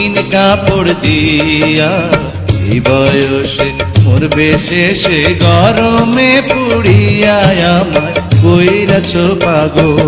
রঙিন কাপড় দিয়া এই বয়সে মরবে শেষে গরমে পুড়িয়া আমায় কইরাছ পাগল।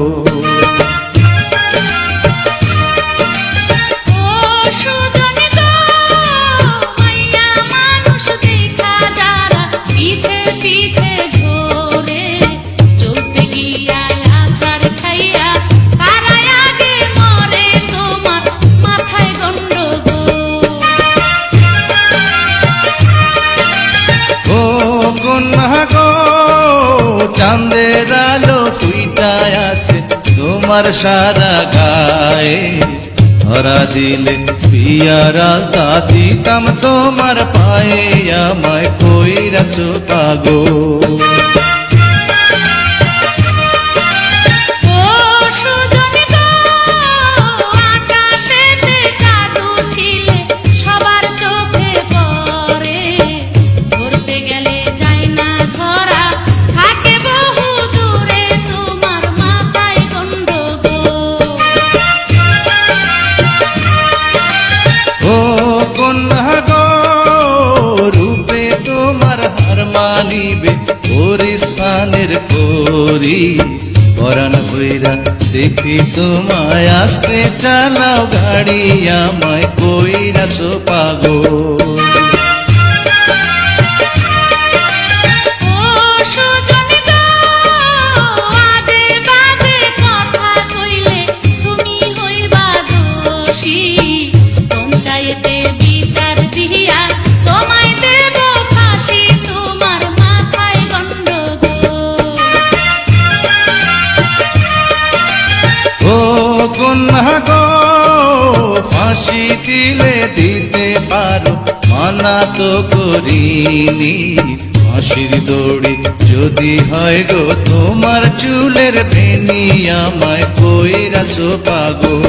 চাঁদের আলো ফুইটায় আছে তোমার সারা গায়ে, ধরা দিলে পিয়ারাটা দিতাম তোমার পায়ে, আমায় কইরাছ পাগল। মানিবে পরিস্থানের করি পরাণ ভৈরা দেখি তোমায় আসতে চালাও গাড়ি, আমায় কইরাছ পাগল। ফাঁসি দিলে দিতে পারো মানা তো করিনি, ফাঁসির দড়ি যদি হয় গো তোমার চুলের বেনি, আমায় কইরাছ পাগল।